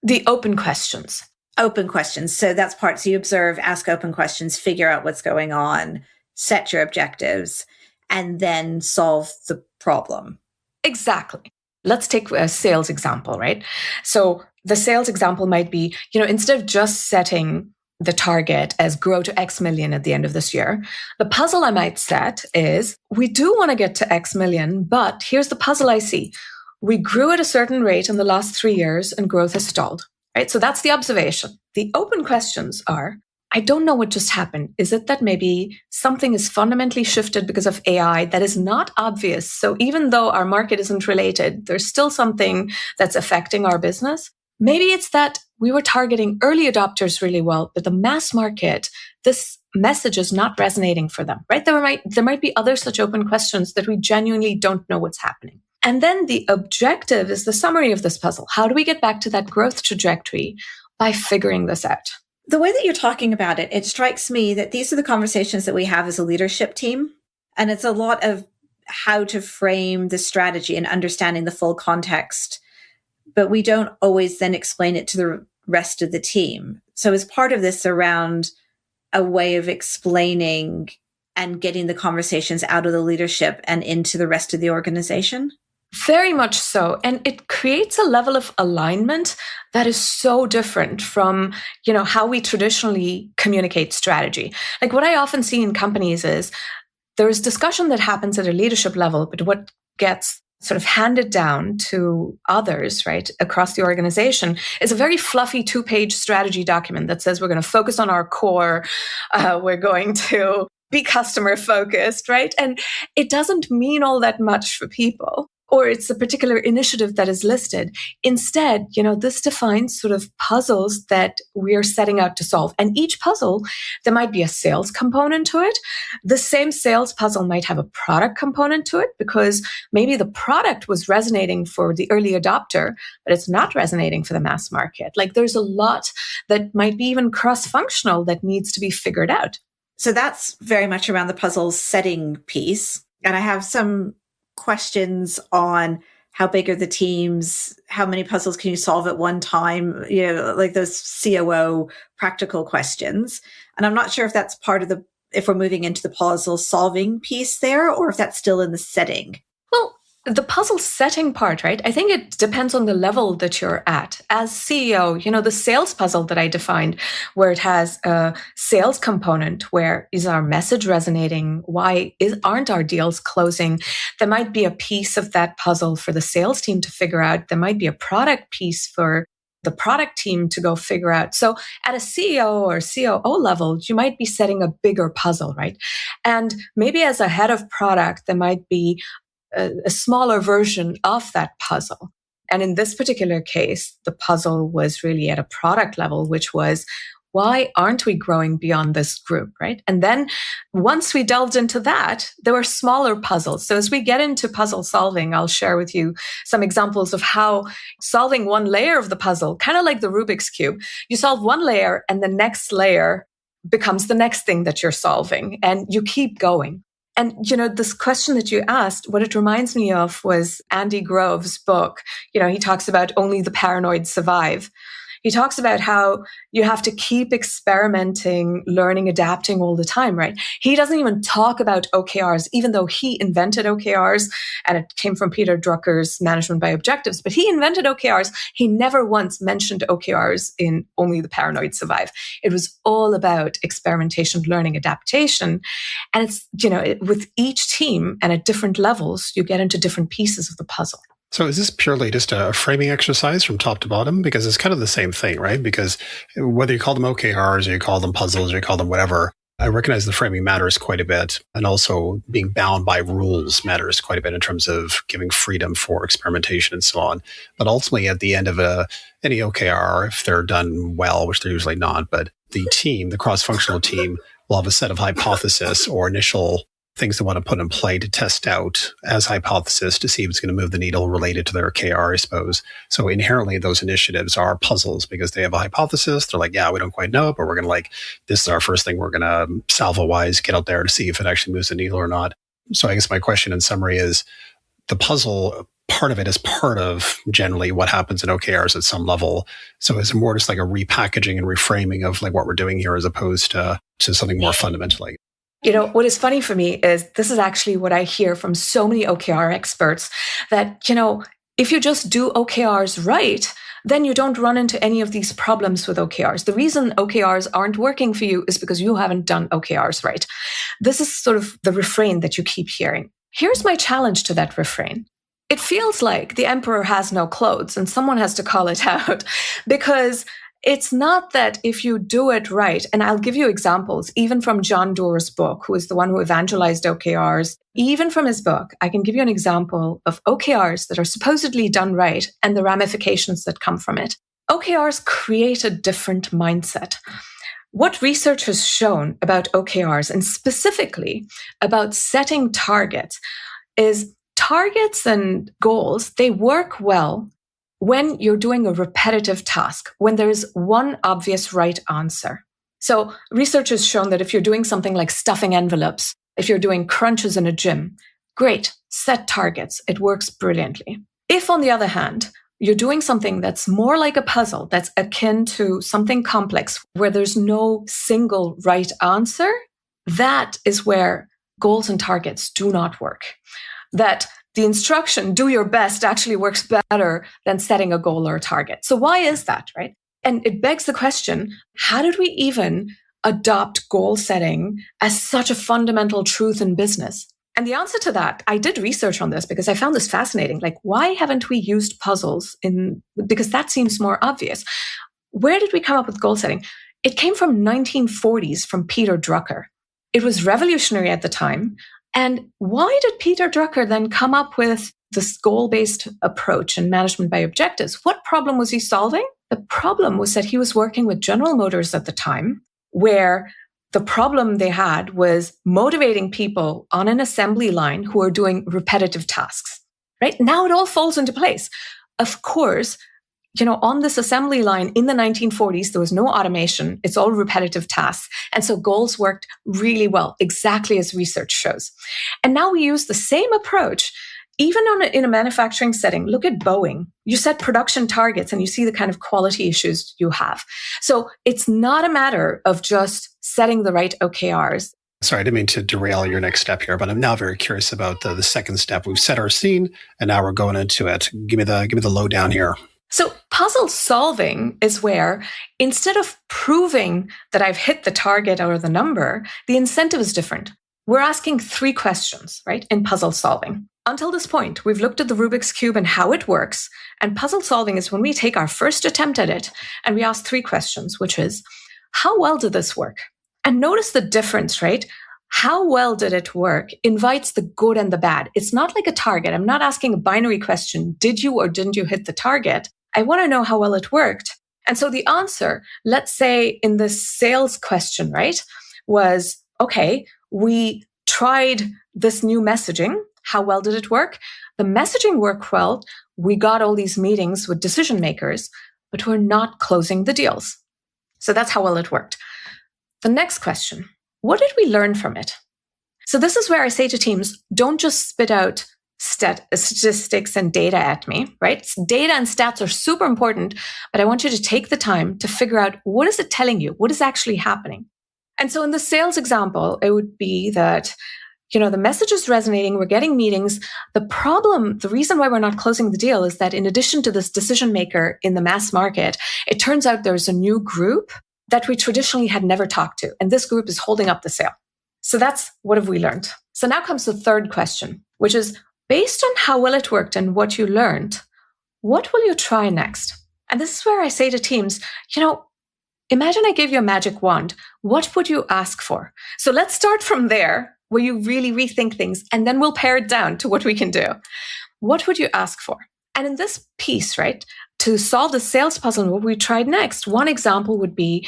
The open questions. Open questions. So that's part. So you observe, ask open questions, figure out what's going on, set your objectives, and then solve the problem. Exactly. Let's take a sales example, right? So the sales example might be, instead of just setting the target as grow to X million at the end of this year, the puzzle I might set is, we do want to get to X million, but here's the puzzle I see. We grew at a certain rate in the last 3 years and growth has stalled, right? So that's the observation. The open questions are, I don't know what just happened. Is it that maybe something is fundamentally shifted because of AI that is not obvious? So even though our market isn't related, there's still something that's affecting our business. Maybe it's that we were targeting early adopters really well, but the mass market, this message is not resonating for them, right? There might be other such open questions that we genuinely don't know what's happening. And then the objective is the summary of this puzzle. How do we get back to that growth trajectory by figuring this out? The way that you're talking about it, it strikes me that these are the conversations that we have as a leadership team. And it's a lot of how to frame the strategy and understanding the full context. But we don't always then explain it to the rest of the team. So is part of this around a way of explaining and getting the conversations out of the leadership and into the rest of the organization? Very much so. And it creates a level of alignment that is so different from, how we traditionally communicate strategy. Like what I often see in companies is there's discussion that happens at a leadership level, but what gets sort of handed down to others, right, across the organization is a very fluffy 2-page strategy document that says we're going to focus on our core. We're going to be customer focused, right? And it doesn't mean all that much for people. Or it's a particular initiative that is listed. Instead, this defines sort of puzzles that we are setting out to solve. And each puzzle, there might be a sales component to it. The same sales puzzle might have a product component to it because maybe the product was resonating for the early adopter, but it's not resonating for the mass market. Like there's a lot that might be even cross-functional that needs to be figured out. So that's very much around the puzzle setting piece. And I have some questions on how big are the teams, how many puzzles can you solve at one time, like those COO practical questions. And I'm not sure if that's part of if we're moving into the puzzle solving piece there, or if that's still in the setting. Well, the puzzle setting part, right? I think it depends on the level that you're at. As CEO, the sales puzzle that I defined, where it has a sales component, where is our message resonating? Why aren't our deals closing? There might be a piece of that puzzle for the sales team to figure out. There might be a product piece for the product team to go figure out. So at a CEO or COO level, you might be setting a bigger puzzle, right? And maybe as a head of product, there might be a smaller version of that puzzle. And in this particular case, the puzzle was really at a product level, which was, Why aren't we growing beyond this group, right? And then once we delved into that, there were smaller puzzles. So as we get into puzzle solving, I'll share with you some examples of how solving one layer of the puzzle, kind of like the Rubik's Cube, you solve one layer and the next layer becomes the next thing that you're solving, and you keep going. And, this question that you asked, what it reminds me of was Andy Grove's book. He talks about only the paranoid survive. He talks about how you have to keep experimenting, learning, adapting all the time, right? He doesn't even talk about OKRs, even though he invented OKRs and it came from Peter Drucker's Management by Objectives, but he invented OKRs. He never once mentioned OKRs in Only the Paranoid Survive. It was all about experimentation, learning, adaptation. And it's, with each team and at different levels, you get into different pieces of the puzzle. So is this purely just a framing exercise from top to bottom? Because it's kind of the same thing, right? Because whether you call them OKRs or you call them puzzles or you call them whatever, I recognize the framing matters quite a bit. And also being bound by rules matters quite a bit in terms of giving freedom for experimentation and so on. But ultimately, at the end of any OKR, if they're done well, which they're usually not, but the team, the cross-functional team, will have a set of hypotheses or initial things they want to put in play to test out as hypothesis to see if it's going to move the needle related to their KR, I suppose. So inherently, those initiatives are puzzles because they have a hypothesis. They're like, yeah, we don't quite know, but we're going to this is our first thing we're going to salvo-wise get out there to see if it actually moves the needle or not. So I guess my question in summary is the puzzle part of it is part of generally what happens in OKRs at some level. So is it more just like a repackaging and reframing of what we're doing here as opposed to something more fundamental? What is funny for me is this is actually what I hear from so many OKR experts that, if you just do OKRs right, then you don't run into any of these problems with OKRs. The reason OKRs aren't working for you is because you haven't done OKRs right. This is sort of the refrain that you keep hearing. Here's my challenge to that refrain. It feels like the emperor has no clothes and someone has to call it out because it's not that if you do it right, and I'll give you examples, even from John Doerr's book, who is the one who evangelized OKRs, even from his book, I can give you an example of OKRs that are supposedly done right and the ramifications that come from it. OKRs create a different mindset. What research has shown about OKRs, and specifically about setting targets, is targets and goals, they work well when you're doing a repetitive task, when there's one obvious right answer. So research has shown that if you're doing something like stuffing envelopes, if you're doing crunches in a gym, great, set targets. It works brilliantly. If, on the other hand, you're doing something that's more like a puzzle, that's akin to something complex, where there's no single right answer, that is where goals and targets do not work. That the instruction, do your best, actually works better than setting a goal or a target. So why is that, right? And it begs the question, how did we even adopt goal setting as such a fundamental truth in business? And the answer to that, I did research on this because I found this fascinating. Why haven't we used puzzles because that seems more obvious. Where did we come up with goal setting? It came from 1940s from Peter Drucker. It was revolutionary at the time. And why did Peter Drucker then come up with this goal-based approach and management by objectives? What problem was he solving? The problem was that he was working with General Motors at the time, where the problem they had was motivating people on an assembly line who are doing repetitive tasks, right? Now it all falls into place. Of course, on this assembly line in the 1940s, there was no automation. It's all repetitive tasks. And so goals worked really well, exactly as research shows. And now we use the same approach, even in a manufacturing setting. Look at Boeing. You set production targets and you see the kind of quality issues you have. So it's not a matter of just setting the right OKRs. Sorry, I didn't mean to derail your next step here, but I'm now very curious about the second step. We've set our scene and now we're going into it. Give me the lowdown here. So puzzle solving is where, instead of proving that I've hit the target or the number, the incentive is different. We're asking 3 questions, right, in puzzle solving. Until this point, we've looked at the Rubik's Cube and how it works. And puzzle solving is when we take our first attempt at it and we ask 3 questions, which is, how well did this work? And notice the difference, right? How well did it work invites the good and the bad. It's not like a target. I'm not asking a binary question. Did you or didn't you hit the target? I want to know how well it worked. And so the answer, let's say in the sales question, right, was, okay, we tried this new messaging. How well did it work? The messaging worked well. We got all these meetings with decision makers, but we're not closing the deals. So that's how well it worked. The next question, what did we learn from it? So this is where I say to teams, don't just spit out statistics and data at me, right? Data and stats are super important, but I want you to take the time to figure out, what is it telling you? What is actually happening? And so in the sales example, it would be that, the message is resonating. We're getting meetings. The reason why we're not closing the deal is that in addition to this decision maker in the mass market, it turns out there's a new group that we traditionally had never talked to. And this group is holding up the sale. So that's what have we learned? So now comes the third question, which is based on how well it worked and what you learned, what will you try next? And this is where I say to teams, imagine I gave you a magic wand. What would you ask for? So let's start from there, where you really rethink things, and then we'll pare it down to what we can do. What would you ask for? And in this piece, right, to solve the sales puzzle and what we tried next, one example would be,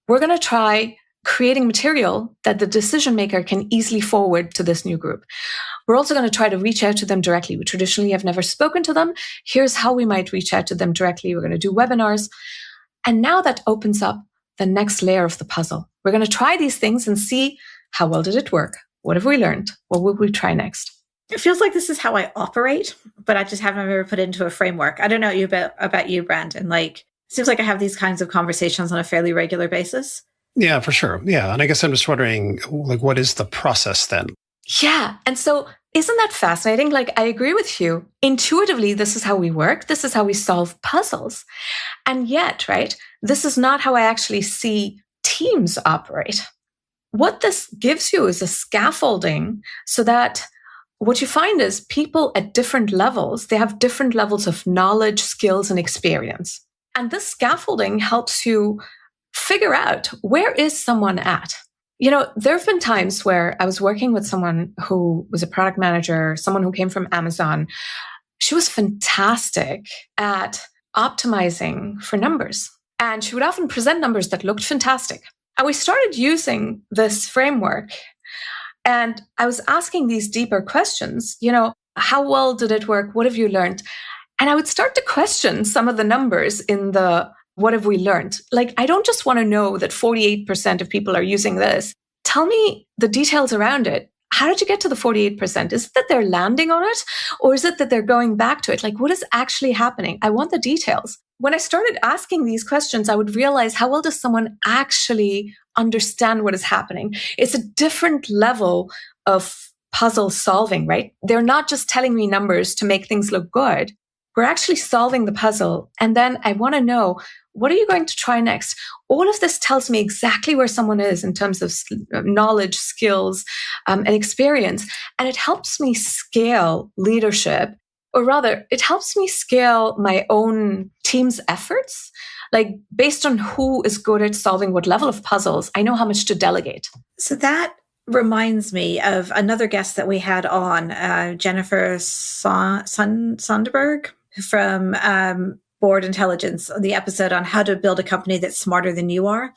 we're going to try creating material that the decision maker can easily forward to this new group. We're also going to try to reach out to them directly. We traditionally have never spoken to them. Here's how we might reach out to them directly. We're going to do webinars. And now that opens up the next layer of the puzzle. We're going to try these things and see, how well did it work? What have we learned? What will we try next? It feels like this is how I operate, but I just haven't ever put it into a framework. I don't know about you, Brandon. It seems like I have these kinds of conversations on a fairly regular basis. Yeah, for sure. Yeah. And I guess I'm just wondering, what is the process then? Yeah. And so isn't that fascinating? I agree with you. Intuitively, this is how we work. This is how we solve puzzles. And yet, right, this is not how I actually see teams operate. What this gives you is a scaffolding so that what you find is people at different levels, they have different levels of knowledge, skills, and experience. And this scaffolding helps you figure out, where is someone at? There have been times where I was working with someone who was a product manager, someone who came from Amazon. She was fantastic at optimizing for numbers. And she would often present numbers that looked fantastic. And we started using this framework. And I was asking these deeper questions, how well did it work? What have you learned? And I would start to question some of the numbers in the what have we learned? I don't just want to know that 48% of people are using this. Tell me the details around it. How did you get to the 48%? Is it that they're landing on it? Or is it that they're going back to it? What is actually happening? I want the details. When I started asking these questions, I would realize, how well does someone actually understand what is happening? It's a different level of puzzle solving, right? They're not just telling me numbers to make things look good. We're actually solving the puzzle. And then I want to know, what are you going to try next? All of this tells me exactly where someone is in terms of knowledge, skills, and experience. And it helps me scale leadership, or rather, it helps me scale my own team's efforts. Based on who is good at solving what level of puzzles, I know how much to delegate. So that reminds me of another guest that we had on, Jennifer Sonderberg from Board Intelligence, the episode on how to build a company that's smarter than you are.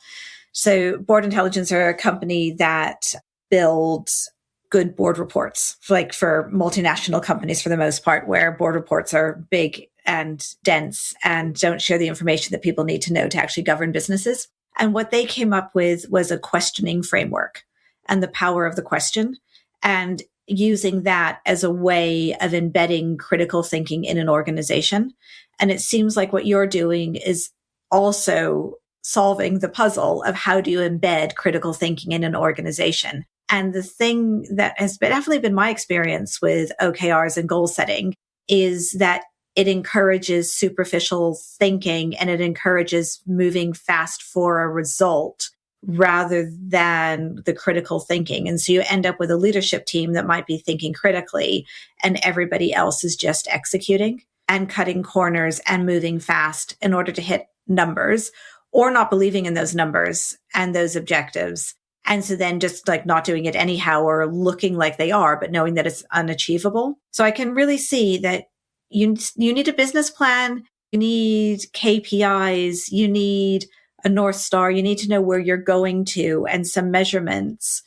So Board Intelligence are a company that builds good board reports, for multinational companies for the most part, where board reports are big and dense and don't share the information that people need to know to actually govern businesses. And what they came up with was a questioning framework and the power of the question, and using that as a way of embedding critical thinking in an organization. And it seems like what you're doing is also solving the puzzle of how do you embed critical thinking in an organization. And the thing that has definitely been my experience with OKRs and goal setting is that it encourages superficial thinking and it encourages moving fast for a result rather than the critical thinking. And so you end up with a leadership team that might be thinking critically and everybody else is just executing and cutting corners and moving fast in order to hit numbers, or not believing in those numbers and those objectives. And so then just not doing it anyhow, or looking like they are, but knowing that it's unachievable. So I can really see that you need a business plan. You need KPIs, you need a North Star, you need to know where you're going to and some measurements.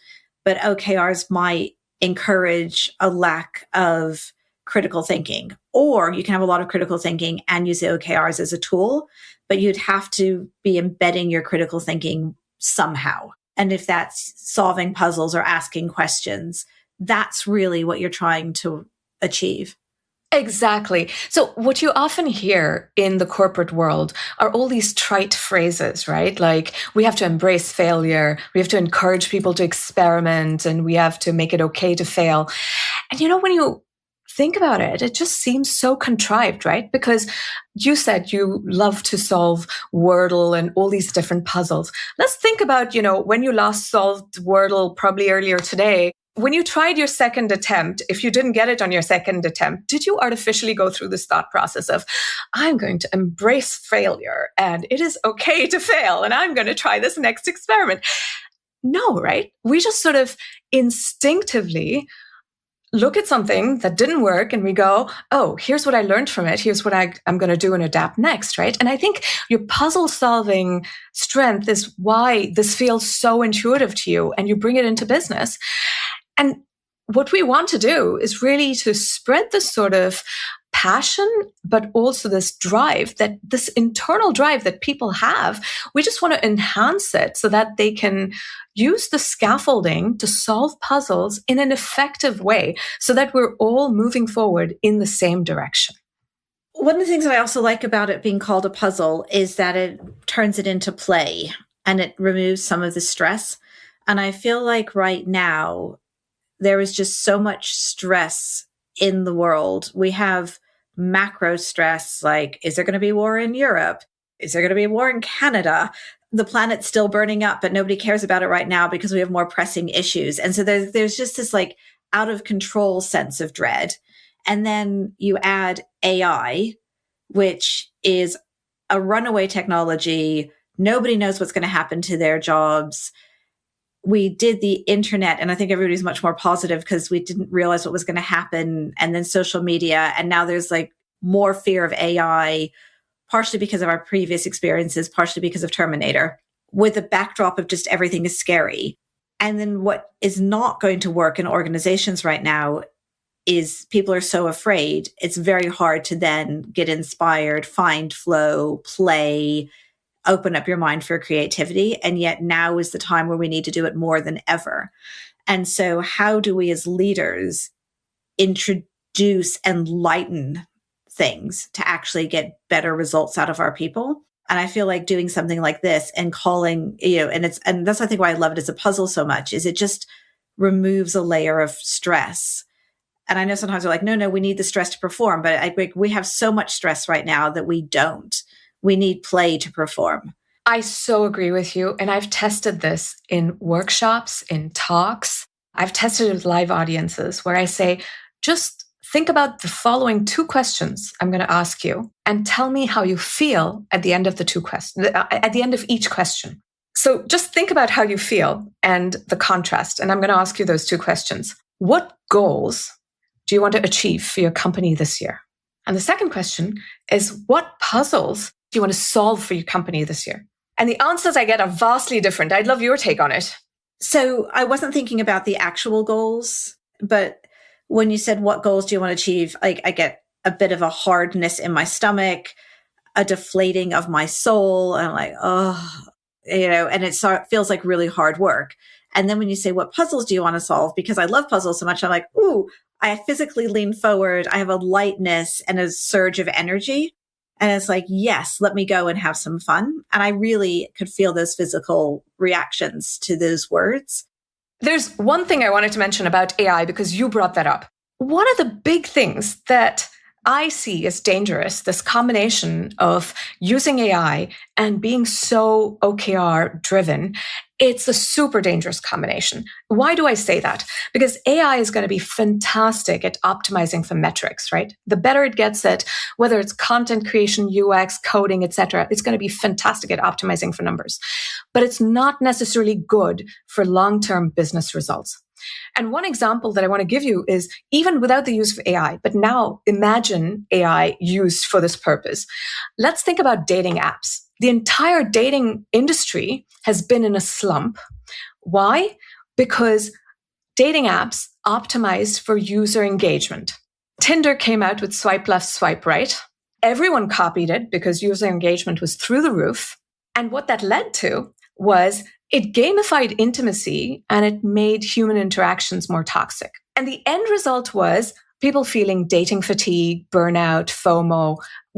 But OKRs might encourage a lack of critical thinking. Or you can have a lot of critical thinking and use the OKRs as a tool, but you'd have to be embedding your critical thinking somehow. And if that's solving puzzles or asking questions, that's really what you're trying to achieve. Exactly. So what you often hear in the corporate world are all these trite phrases, right? Like we have to embrace failure. We have to encourage people to experiment and we have to make it okay to fail. And when you think about it, it just seems so contrived, right? Because you said you love to solve Wordle and all these different puzzles. Let's think about, when you last solved Wordle, probably earlier today. When you tried your second attempt, if you didn't get it on your second attempt, did you artificially go through this thought process of, I'm going to embrace failure and it is okay to fail and I'm going to try this next experiment? No, right? We just sort of instinctively look at something that didn't work and we go, oh, here's what I learned from it. Here's what I'm going to do and adapt next, right? And I think your puzzle solving strength is why this feels so intuitive to you and you bring it into business. And what we want to do is really to spread this sort of passion, but also this drive, this internal drive that people have. We just want to enhance it so that they can use the scaffolding to solve puzzles in an effective way so that we're all moving forward in the same direction. One of the things that I also like about it being called a puzzle is that it turns it into play and it removes some of the stress. And I feel like right now, there is just so much stress in the world. We have macro stress, like, is there going to be war in Europe? Is there going to be a war in Canada? The planet's still burning up, but nobody cares about it right now because we have more pressing issues. And so there's just this like out of control sense of dread. And then you add AI, which is a runaway technology. Nobody knows what's going to happen to their jobs. We did the internet, and I think everybody's much more positive because we didn't realize what was going to happen. And then social media, and now there's like more fear of AI, partially because of our previous experiences, partially because of Terminator, with a backdrop of just everything is scary. And then what is not going to work in organizations right now is people are so afraid. It's very hard to then get inspired, find flow, play, open up your mind for creativity. And yet now is the time where we need to do it more than ever. And so how do we as leaders introduce and lighten things to actually get better results out of our people? And I feel like doing something like this and calling, and that's I think why I love it as a puzzle so much, is it just removes a layer of stress. And I know sometimes we're like, no, we need the stress to perform, but we have so much stress right now that we don't. We need play to perform. I so agree with you. And I've tested this in workshops, in talks. I've tested it with live audiences where I say, just think about the following 2 questions I'm going to ask you and tell me how you feel at the end of at the end of each question. So just think about how you feel and the contrast. And I'm going to ask you those 2 questions. What goals do you want to achieve for your company this year? And the second question is, what puzzles do you want to solve for your company this year? And the answers I get are vastly different. I'd love your take on it. So I wasn't thinking about the actual goals, but when you said, what goals do you want to achieve? Like I get a bit of a hardness in my stomach, a deflating of my soul. And I'm like, and it feels like really hard work. And then when you say, what puzzles do you want to solve? Because I love puzzles so much, I'm like, ooh, I physically lean forward. I have a lightness and a surge of energy. And it's like, yes, let me go and have some fun. And I really could feel those physical reactions to those words. There's one thing I wanted to mention about AI because you brought that up. One of the big things that I see as dangerous, this combination of using AI and being so OKR driven, it's a super dangerous combination. Why do I say that? Because AI is going to be fantastic at optimizing for metrics, right? The better it gets at whether it's content creation, UX, coding, etc., it's going to be fantastic at optimizing for numbers. but it's not necessarily good for long-term business results. And one example that I want to give you is even without the use of AI, but now imagine AI used for this purpose. Let's think about dating apps. The entire dating industry has been in a slump. Why? Because dating apps optimized for user engagement. Tinder came out with swipe left, swipe right. Everyone copied it because user engagement was through the roof. And what that led to was it gamified intimacy and it made human interactions more toxic. And the end result was people feeling dating fatigue, burnout, FOMO,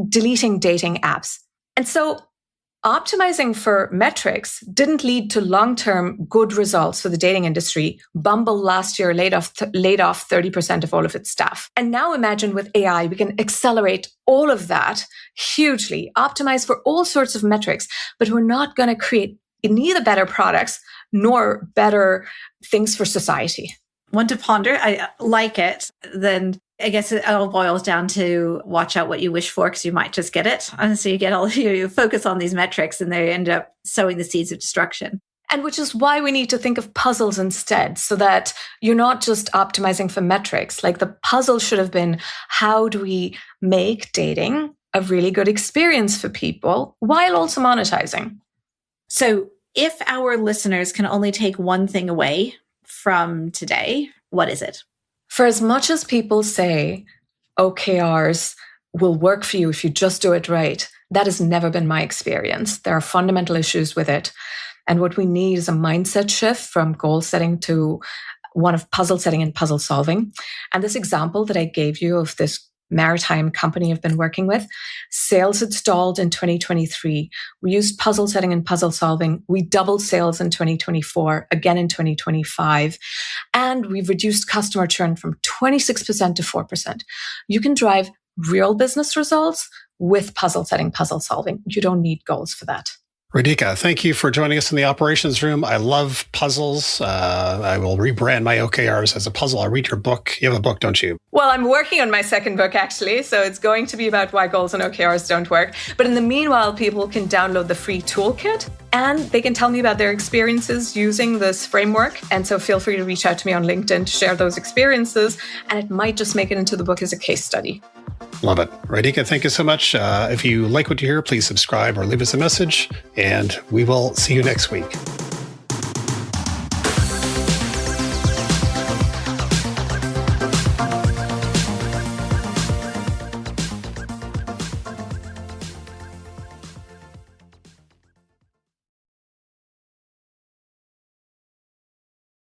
deleting dating apps. And so optimizing for metrics didn't lead to long-term good results for the dating industry. Bumble last year laid off 30% of all of its staff. And now imagine with AI, we can accelerate all of that hugely, optimize for all sorts of metrics, but we're not going to create neither better products nor better things for society. One to ponder. I like it. Then I guess it all boils down to watch out what you wish for, because you might just get it. And so you get you focus on these metrics and they end up sowing the seeds of destruction. And which is why we need to think of puzzles instead, so that you're not just optimizing for metrics. Like the puzzle should have been, how do we make dating a really good experience for people while also monetizing? So if our listeners can only take one thing away from today, what is it? For as much as people say OKRs will work for you if you just do it right, that has never been my experience. There are fundamental issues with it. And what we need is a mindset shift from goal setting to one of puzzle setting and puzzle solving. And this example that I gave you of this maritime company I've been working with, sales had stalled in 2023. We used puzzle setting and puzzle solving. We doubled sales in 2024, again in 2025. And we've reduced customer churn from 26% to 4%. You can drive real business results with puzzle setting, puzzle solving. You don't need goals for that. Radhika, thank you for joining us in the operations room. I love puzzles. I will rebrand my OKRs as a puzzle. I'll read your book. You have a book, don't you? Well, I'm working on my second book, actually. So it's going to be about why goals and OKRs don't work. But in the meanwhile, people can download the free toolkit and they can tell me about their experiences using this framework. And so feel free to reach out to me on LinkedIn to share those experiences. And it might just make it into the book as a case study. Love it. Radhika, thank you so much. If you like what you hear, please subscribe or leave us a message, and we will see you next week.